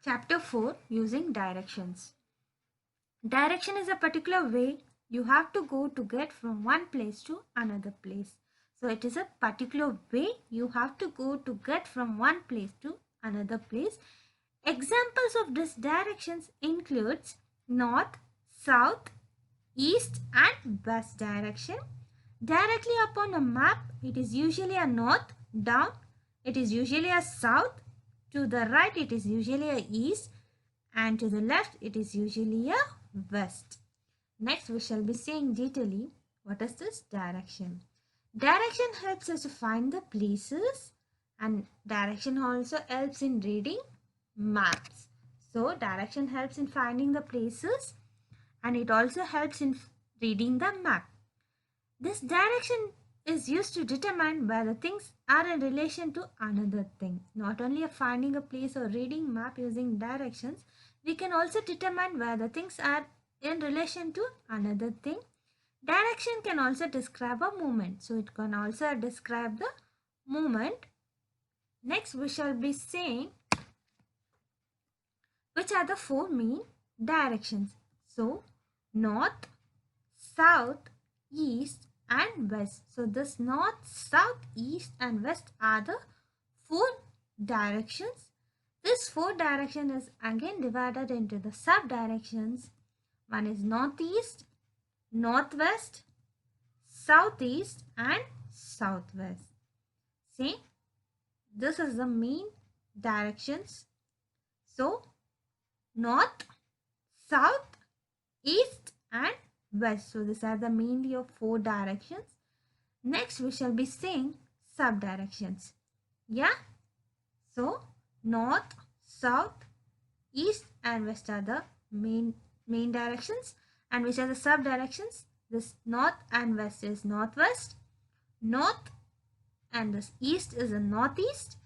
Chapter 4, Using Directions. Direction is a particular way you have to go to get from one place to another place. So it is a particular way you have to go to get from one place to another place. Examples of these directions includes north, south, east and west direction. Directly upon a map, it is usually a north, down, it is usually a south, to the right it is usually a east, and to the left it is usually a west. Next we shall be seeing detailedly what is this direction. Direction helps us to find the places, and direction also helps in reading maps. So direction helps in finding the places and it also helps in reading the map. This direction is used to determine where the things are in relation to another thing. Not only finding a place or reading map using directions, we can also determine where the things are in relation to another thing. Direction can also describe a movement. So it can also describe the movement. Next we shall be saying which are the four main directions. So north, south, east and west. So this north, south, east and west are the four directions. This four direction is again divided into the sub directions. One is northeast, northwest, southeast and southwest. See, this is the main directions. So north, south, east and west. So these are the mainly of four directions. Next we shall be seeing sub directions. Yeah. So north, south, east and west are the main directions, and which are the sub directions. This north and west is northwest, north and this east is a northeast,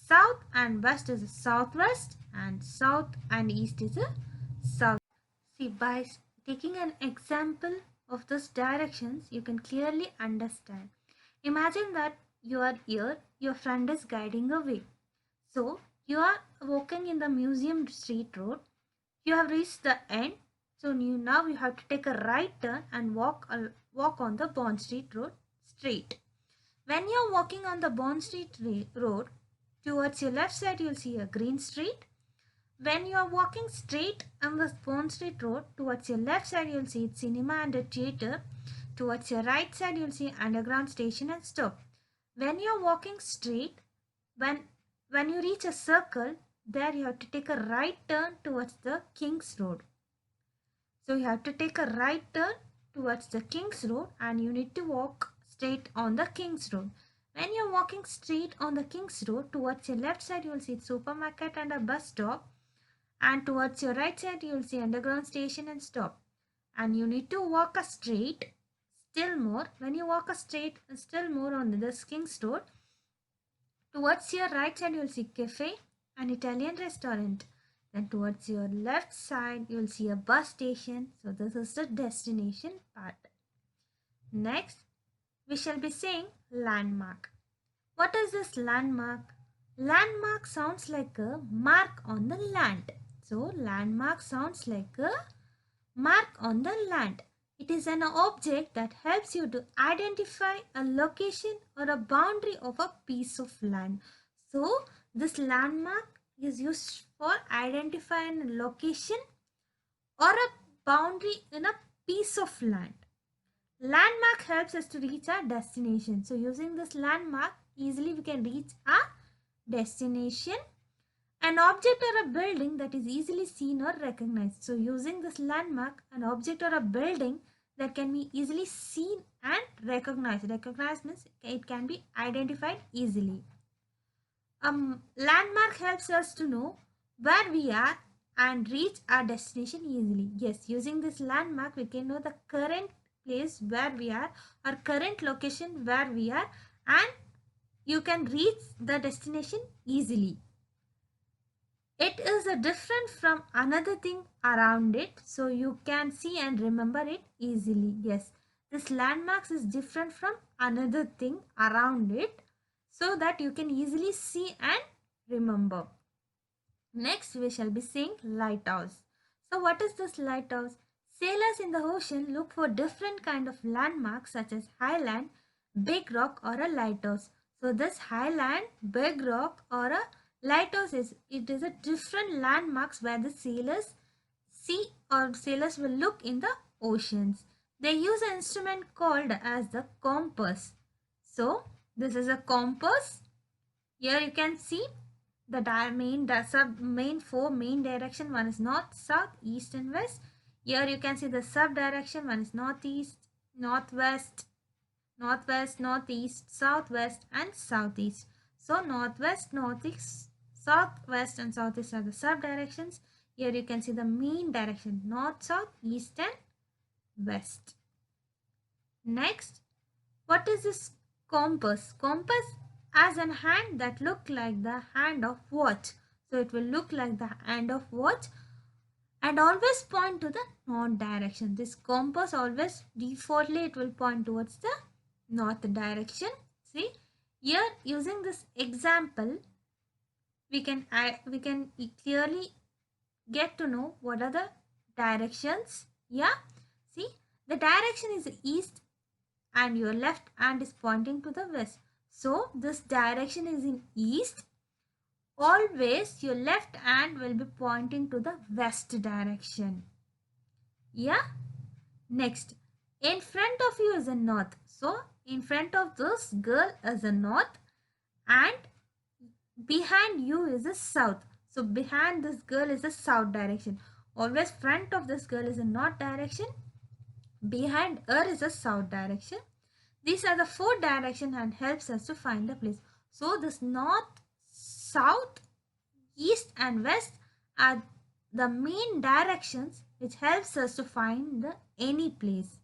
south and west is a southwest, and south and east is a south. See, by taking an example of those directions, you can clearly understand. Imagine that you are here, your friend is guiding a way. So you are walking in the museum street road. You have reached the end. So now you have to take a right turn and walk on the Bond Street road straight. When you are walking on the Bond Street road, towards your left side you will see a green street. When you are walking straight on the Bond Street road, towards your left side you will see cinema and a theatre. Towards your right side you will see underground station and stop. When you are walking straight, when you reach a circle, there you have to take a right turn towards the King's Road. So you have to take a right turn towards the King's Road and you need to walk straight on the King's Road. When you're walking straight on the King's Road, towards your left side you will see supermarket and a bus stop, and towards your right side you will see underground station and stop. And you need to walk a straight still more. When you walk a straight still more on this King's Road, towards your right side you will see cafe and Italian restaurant. Then towards your left side you will see a bus station. So this is the destination part. Next we shall be saying landmark. What is this landmark? Landmark sounds like a mark on the land. So landmark sounds like a mark on the land. It is an object that helps you to identify a location or a boundary of a piece of land. So this landmark is used for identifying a location or a boundary in a piece of land. Landmark helps us to reach our destination. So using this landmark, easily we can reach our destination. An object or a building that is easily seen or recognized. So using this landmark, an object or a building that can be easily seen and recognized. Recognized means it can be identified easily. Landmark helps us to know where we are and reach our destination easily. Yes, using this landmark, we can know the current place where we are or current location where we are, and you can reach the destination easily. It is a different from another thing around it, so you can see and remember it easily. Yes, this landmarks is different from another thing around it, so that you can easily see and remember. Next, we shall be seeing lighthouse. So, what is this lighthouse? Sailors in the ocean look for different kind of landmarks such as highland, big rock, or a lighthouse. So, this highland, big rock, or a lighthouse is a different landmarks where the sailors see or sailors will look in the oceans. They use an instrument called as the compass. So, this is a compass. Here you can see the main four main direction. One is north, south, east, and west. Here you can see the sub direction. One is northeast, northwest, northwest, northeast, southwest, and southeast. So northwest, northeast, southwest, and southeast are the sub directions. Here you can see the main direction: north, south, east, and west. Next, what is this compass? Compass as a hand that look like the hand of watch. So it will look like the hand of watch and always point to the north direction. This compass always defaultly it will point towards the north direction. See here using this example we can clearly get to know what are the directions. Yeah, see the direction is east and your left hand is pointing to the west. So this direction is in east. Always your left hand will be pointing to the west direction. Yeah. Next, in front of you is a north. So in front of this girl is a north and behind you is a south. So behind this girl is a south direction. Always front of this girl is a north direction. Behind her is a south direction. These are the four directions and helps us to find the place. So this north, south, east and west are the main directions which helps us to find any place.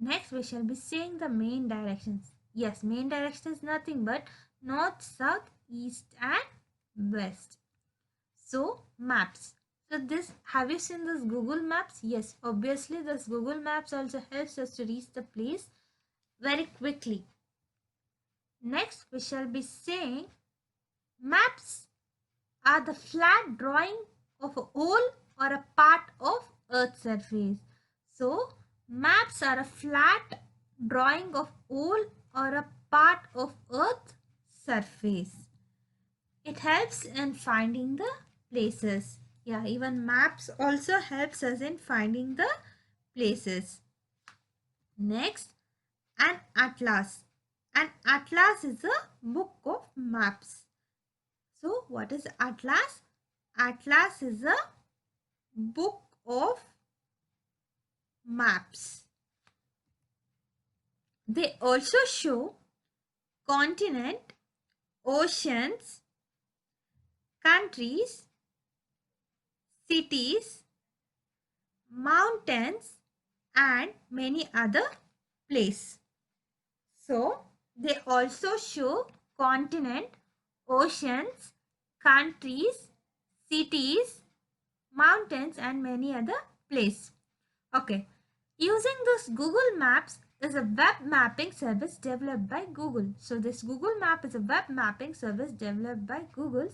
Next we shall be seeing the main directions. Yes, main direction is nothing but north, south, east and west. So maps. So this, have you seen this Google Maps? Yes, obviously this Google Maps also helps us to reach the place very quickly. Next, we shall be saying maps are the flat drawing of a whole or a part of Earth's surface. So, maps are a flat drawing of whole or a part of Earth's surface. It helps in finding the places. Yeah, even maps also helps us in finding the places. Next, an atlas. An atlas is a book of maps. So what is atlas? Atlas is a book of maps. They also show continent, oceans, countries, cities, mountains and many other places. So they also show continent, oceans, countries, cities, mountains and many other places. Okay. Using this Google Maps is a web mapping service developed by Google. So this Google Map is a web mapping service developed by Google.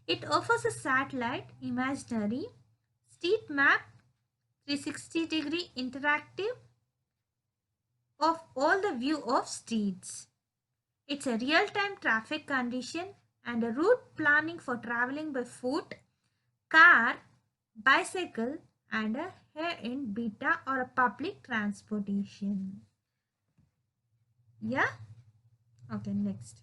It offers a satellite, imaginary, street map, 360-degree interactive of all the view of streets. It's a real-time traffic condition and a route planning for traveling by foot, car, bicycle and a hair in beta or a public transportation. Yeah. Okay, next.